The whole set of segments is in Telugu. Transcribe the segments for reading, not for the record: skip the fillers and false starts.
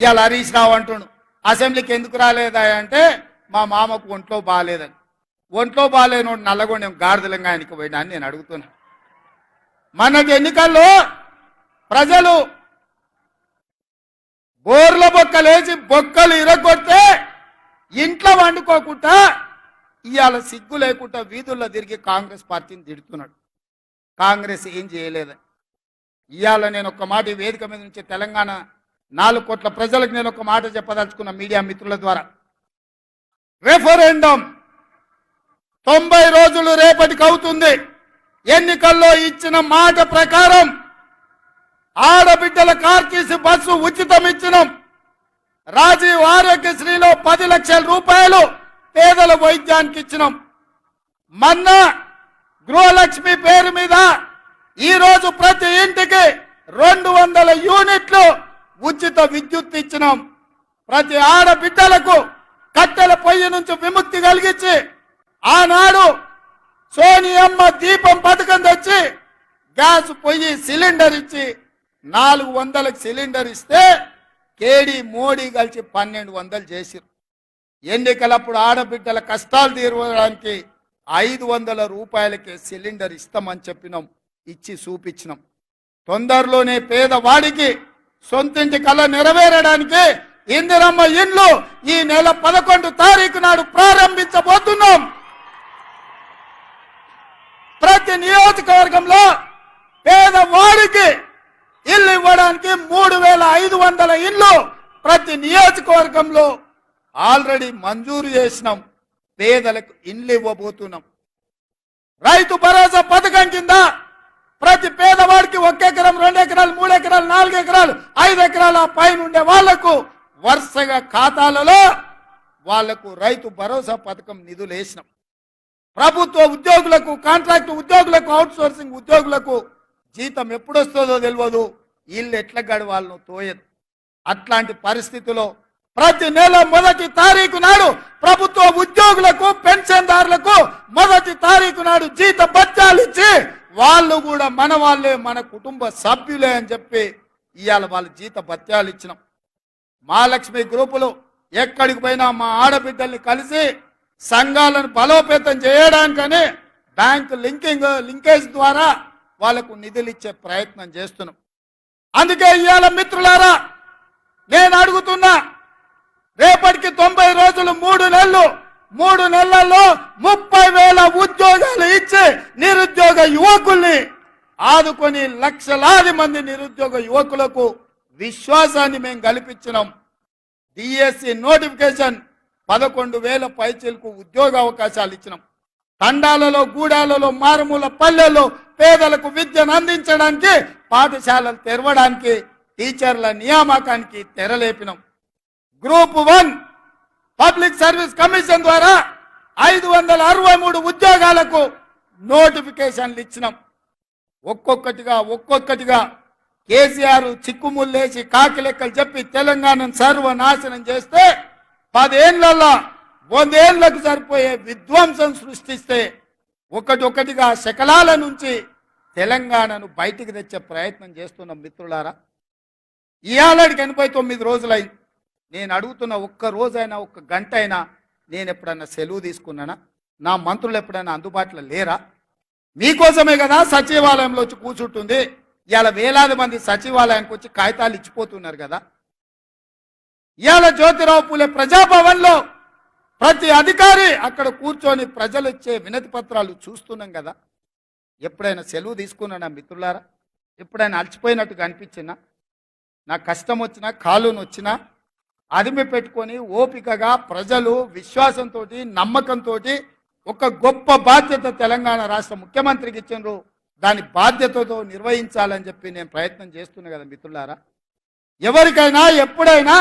ఇవాళ హరీష్ రావు అంటుండు అసెంబ్లీకి ఎందుకు రాలేదా అంటే మా మామకు ఒంట్లో బాగాలేదని. ఒంట్లో బాగాలేనోడు నల్లగొండ గాడిదలంగా ఆయనకి పోయినా అని నేను అడుగుతున్నా. మనకి ఎన్నికల్లో ప్రజలు బోర్ల బొక్కలేసి బొక్కలు ఇరగొడితే ఇంట్లో వండుకోకుండా ఇవాళ సిగ్గు లేకుండా వీధుల్లో తిరిగి కాంగ్రెస్ పార్టీని తిడుతున్నాడు. కాంగ్రెస్ ఏం చేయలేదని. ఇవాళ నేను ఒక మాట ఈ వేదిక మీద నుంచి తెలంగాణ 4 కోట్ల ప్రజలకు నేను ఒక మాట చెప్పదలుచుకున్న మీడియా మిత్రుల ద్వారా. రెఫరెండం 90 రోజులు రేపటికి అవుతుంది. ఎన్నికల్లో ఇచ్చిన మాట ప్రకారం ఆడబిడ్డల కార్టీసీ బస్సు ఉచితం ఇచ్చినాం. రాజీవ్ ఆరోగ్యశ్రీలో 10 లక్షల రూపాయలు పేదల వైద్యానికి ఇచ్చినాం. మొన్న గృహలక్ష్మి పేరు మీద ఈరోజు ప్రతి ఇంటికి 200 యూనిట్లు ఉచిత విద్యుత్ ఇచ్చినాం. ప్రతి ఆడబిడ్డలకు కట్టెల పొయ్యి నుంచి విముక్తి కలిగించి ఆనాడు సోనియమ్మ దీపం పథకం తెచ్చి గ్యాస్ పొయ్యి సిలిండర్ ఇచ్చి 400కి సిలిండర్ ఇస్తే కేడి మోడీ కలిసి 1200 చేసిరు. ఎన్నికలప్పుడు ఆడబిడ్డల కష్టాలు తీరడానికి 500 రూపాయలకే సిలిండర్ ఇస్తామని చెప్పినాం. ఇచ్చి చూపించినాం. తొందరలోనే పేదవాడికి సొంతింటి కళ నెరవేరడానికి ఇందిరమ్మ ఇండ్లు ఈ నెల 11 తారీఖు నాడు ప్రారంభించబోతున్నాం. ప్రతి నియోజకవర్గంలో పేదవాడికి ఇల్లు ఇవ్వడానికి 3500 ఇండ్లు ప్రతి నియోజకవర్గంలో ఆల్రెడీ మంజూరు చేసినాం. పేదలకు ఇండ్లు ఇవ్వబోతున్నాం. రైతు భరోసా పథకం కింద ప్రతి పేదవాడికి 1 ఎకరం 2 ఎకరాలు 3 ఎకరాలు 4 ఎకరాలు 5 ఎకరాల పైన ఉండే వాళ్లకు వరుసగా ఖాతాలలో వాళ్లకు రైతు భరోసా పథకం నిధులు వేసినాం. ప్రభుత్వ ఉద్యోగులకు, కాంట్రాక్ట్ ఉద్యోగులకు, అవుట్ సోర్సింగ్ ఉద్యోగులకు జీతం ఎప్పుడు వస్తుందో తెలియదు. ఇల్లు ఎట్లా గడవాలనో తోయదు. అట్లాంటి పరిస్థితిలో ప్రతి నెల 1వ తారీఖు నాడు ప్రభుత్వ ఉద్యోగులకు, పెన్షన్దారులకు 1వ తారీఖు నాడు జీత భత్యాలు ఇచ్చి వాళ్ళు కూడా మన వాళ్ళే, మన కుటుంబ సభ్యులే అని చెప్పి ఇవాళ వాళ్ళ జీత భత్యాలు ఇచ్చినాం. మహాలక్ష్మి గ్రూపులు ఎక్కడికి పోయినా మా ఆడబిడ్డల్ని కలిసి సంఘాలను బలోపేతం చేయడానికని బ్యాంక్ లింకేజ్ ద్వారా వాళ్ళకు నిధులు ఇచ్చే ప్రయత్నం చేస్తున్నాం. అందుకే ఇవాళ మిత్రులారా నేను అడుగుతున్నా, రేపటికి 90 రోజులు 3 నెలలు, 3 నెలల్లో 30,000 ఉద్యోగాలు ఇచ్చి నిరుద్యోగ యువకుల్ని ఆదుకొని లక్షలాది మంది నిరుద్యోగ యువకులకు విశ్వాసాన్ని మేము కల్పించినాం. డిఎస్సి నోటిఫికేషన్ 11,000 పైచీలకు ఉద్యోగ అవకాశాలు ఇచ్చినాం. తండాలలో, గూడాలలో, మారుమూల పల్లెల్లో పేదలకు విద్యను అందించడానికి, పాఠశాలలు తెరవడానికి, టీచర్ల నియామకానికి తెరలేపినాం. గ్రూప్ 1 పబ్లిక్ సర్వీస్ కమిషన్ ద్వారా 563 ఉద్యోగాలకు నోటిఫికేషన్లు ఇచ్చినాం. ఒక్కొక్కటిగా కేసీఆర్ చిక్కుముల్లేసి కాకి లెక్కలు చెప్పి తెలంగాణను సర్వనాశనం చేస్తే 10 ఏళ్లలో 100 ఏళ్లకు సరిపోయే విధ్వంసం సృష్టిస్తే ఒకటిగా శకలాల నుంచి తెలంగాణను బయటికి తెచ్చే ప్రయత్నం చేస్తున్నాం. మిత్రులారా, ఇవాళకి 89 రోజులైంది. నేను అడుగుతున్న, ఒక్క రోజైనా, ఒక్క గంట అయినా నేను ఎప్పుడన్నా సెలవు తీసుకున్నానా? నా మంత్రులు ఎప్పుడైనా అందుబాటులో లేరా? మీకోసమే కదా సచివాలయంలో వచ్చి కూర్చుంటుంది. ఇవాళ వేలాది మంది సచివాలయానికి వచ్చి కాగితాలు ఇచ్చిపోతున్నారు కదా. ఇవాళ జ్యోతిరావు పూలే ప్రజాభవన్లో ప్రతి అధికారి అక్కడ కూర్చొని ప్రజలు ఇచ్చే వినతి పత్రాలు చూస్తున్నాం కదా. ఎప్పుడైనా సెలవు తీసుకున్నానా మిత్రులారా? ఎప్పుడైనా అలసిపోయినట్టుగా అనిపించినా, నా కష్టం వచ్చినా, కాలును వచ్చినా అదిమి పెట్టుకొని ఓపికగా ప్రజలు విశ్వాసంతో, నమ్మకంతో ఒక గొప్ప బాధ్యత తెలంగాణ రాష్ట్ర ముఖ్యమంత్రికి ఇచ్చిండ్రు. దాని బాధ్యతతో నిర్వహించాలని చెప్పి నేను ప్రయత్నం చేస్తున్నా కదా మిత్రులారా. ఎవరికైనా ఎప్పుడైనా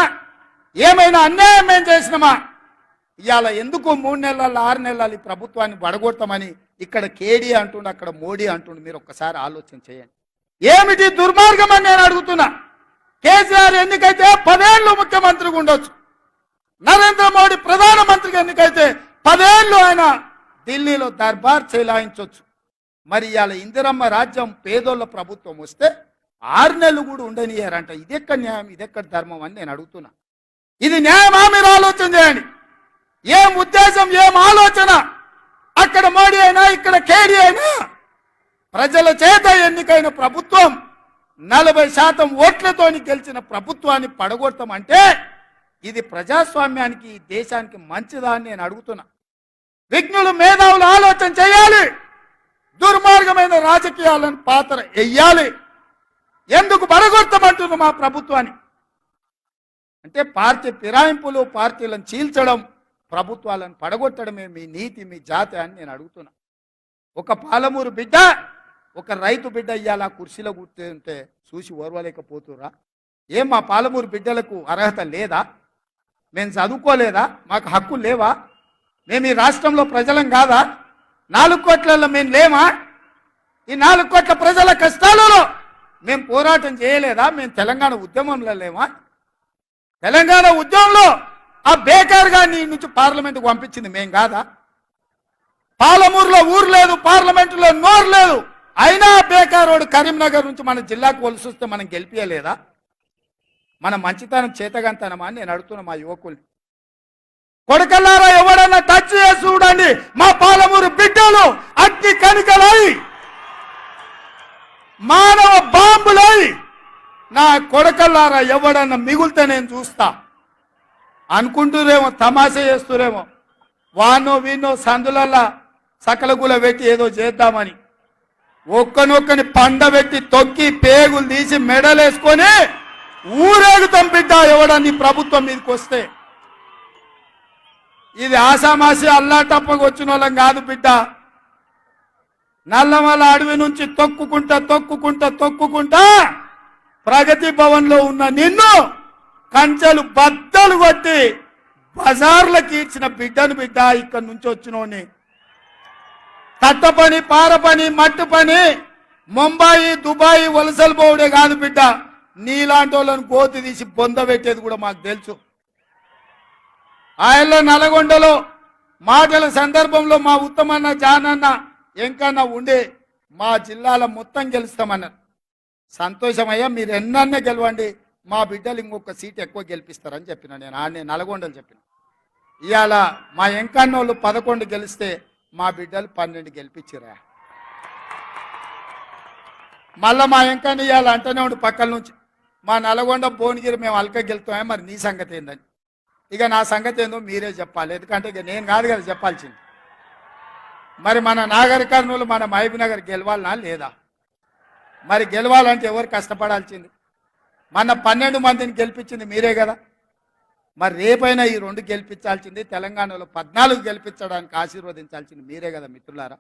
ఏమైనా అన్యాయం ఏం చేసినామా? ఇవాళ ఎందుకు 3 నెలలు 6 నెలలు ఈ ప్రభుత్వాన్ని పడగొడతామని ఇక్కడ కేడీ అంటుండు, అక్కడ మోడీ అంటుండు. మీరు ఒక్కసారి ఆలోచన చేయండి. ఏమిటి దుర్మార్గం అని నేను అడుగుతున్నా. కేసీఆర్ ఎన్నికైతే 10 ఏళ్ళు ముఖ్యమంత్రిగా ఉండొచ్చు. నరేంద్ర మోడీ ప్రధానమంత్రిగా ఎన్నికైతే 10 ఏళ్ళు ఆయన ఢిల్లీలో దర్బార్ చెలాయించవచ్చు. మరి ఇవాళ ఇందిరమ్మ రాజ్యం పేదోళ్ళ ప్రభుత్వం వస్తే 6 నెలలు కూడా ఉండనియారంట. ఇది ఎక్కడ న్యాయం, ఇది ఎక్కడ ధర్మం అని నేను అడుగుతున్నా. ఇది న్యాయమా? మీరు ఆలోచన చేయండి. ఏం ఉద్దేశం, ఏం ఆలోచన? అక్కడ మోడీ అయినా ఇక్కడ కేడీ అయినా ప్రజల చేత ఎన్నికైన ప్రభుత్వం 40% ఓట్లతోని గెలిచిన ప్రభుత్వాన్ని పడగొడతామంటే ఇది ప్రజాస్వామ్యానికి, ఈ దేశానికి మంచిదా అని నేను అడుగుతున్నా. విజ్ఞులు, మేధావులు ఆలోచన చేయాలి. దుర్మార్గమైన రాజకీయాలను పాత్ర వెయ్యాలి. ఎందుకు పడగొడతామంటున్నారు మా ప్రభుత్వాన్ని అంటే పార్టీ ఫిరాయింపులు, పార్టీలను చీల్చడం, ప్రభుత్వాలను పడగొట్టడమే మీ నీతి, మీ జాతి అని నేను అడుగుతున్నా. ఒక పాలమూరు బిడ్డ, ఒక రైతు బిడ్డ ఇయ్యాల కుర్చీలో కూర్చుంటే చూసి ఓర్వలేకపోతురా? ఏం మా పాలమూరు బిడ్డలకు అర్హత లేదా? మేము చదువుకోలేదా? మాకు హక్కులు లేవా? మేము ఈ రాష్ట్రంలో ప్రజలం కాదా? 4 కోట్లలో మేము లేమా? ఈ 4 కోట్ల ప్రజల కష్టాలలో మేము పోరాటం చేయలేదా? మేము తెలంగాణ ఉద్యమంలో లేమా? తెలంగాణ ఉద్యమంలో ఆ బేకార్ గారిని నుంచి పార్లమెంటుకు పంపించింది మేం కాదా? పాలమూరులో ఊరు లేదు, పార్లమెంటులో నోరు లేదు, అయినా బేకారోడు కరీంనగర్ నుంచి మన జిల్లాకు వలసి వస్తే మనం గెలిపియలేదా? మన మంచితనం చేతగంతనమా అని నేను అడుగుతున్నా మా యువకుల్ని. కొడకల్లారా, ఎవడన్నా టచ్ చేసి చూడండి, మా పాలమూరు బిడ్డలు అగ్ని కణికలై, మానవ బాంబులై, నా కొడకల్లారా ఎవడన్నా మిగులుతే నేను చూస్తా అనుకుంటురేమో, తమాషా చేస్తురేమో. వానో వీనో సందులల్లా సకలగుల పెట్టి ఏదో చేద్దామని ఒక్కనొక్కని పండబెట్టి తొక్కి పేగులు తీసి మెడలేసుకొని ఊరేగుతాం బిడ్డ ఎవడని ప్రభుత్వం మీదకి వస్తే. ఇది ఆసామాసి అల్లాటప్పకు వచ్చిన వాళ్ళం కాదు బిడ్డ. నల్లమల అడవి నుంచి తొక్కుకుంటా ప్రగతి భవన్లో ఉన్న నిన్ను కంచెలు బద్దలు కొట్టి బజార్లకు ఇచ్చిన బిడ్డను బిడ్డ. ఇక్కడి నుంచి వచ్చినోని తట్ట పని, పార పని, మట్టు పని, ముంబాయి, దుబాయ్ వలసలు పోవడే కాదు బిడ్డ, నీలాంటి వాళ్ళని కోతి తీసి బొంద పెట్టేది కూడా మాకు తెలుసు. ఆయనలో నల్గొండలో మాటల సందర్భంలో మా ఉత్తమన్న, జానన్న, ఎంకన్నా ఉండే మా జిల్లాల మొత్తం గెలుస్తామన్నారు. సంతోషమయ్యా, మీరు ఎన్నన్నా గెలవండి, మా బిడ్డలు ఇంకొక సీట్ ఎక్కువ గెలిపిస్తారని చెప్పిన. నేను ఆడనే నల్గొండలు చెప్పిన. ఇవాళ మా ఎంకన్నోళ్ళు 11 గెలిస్తే మా బిడ్డలు 12 గెలిపించిరా. మళ్ళా మా ఎంకన్న ఇవాళ అంటనే ఉండి పక్కల నుంచి, మా నల్గొండ భువనగిరి మేము అల్క గెలుతామే, మరి నీ సంగతి ఏందని. ఇక నా సంగతి ఏందో మీరే చెప్పాలి, ఎందుకంటే ఇక నేను కాదు కదా చెప్పాల్సింది. మరి మన నాగర్ కర్నూలు, మన మహబూబ్ నగర్ గెలవాలనా లేదా? మరి గెలవాలంటే ఎవరు కష్టపడాల్సింది? మన 12 మందిని గెలిపించింది మీరే కదా. మరి రేపైనా ఈ 2 గెలిపించాల్సింది, తెలంగాణలో 14 గెలిపించడానికి ఆశీర్వదించాల్సింది మీరే కదా మిత్రులారా.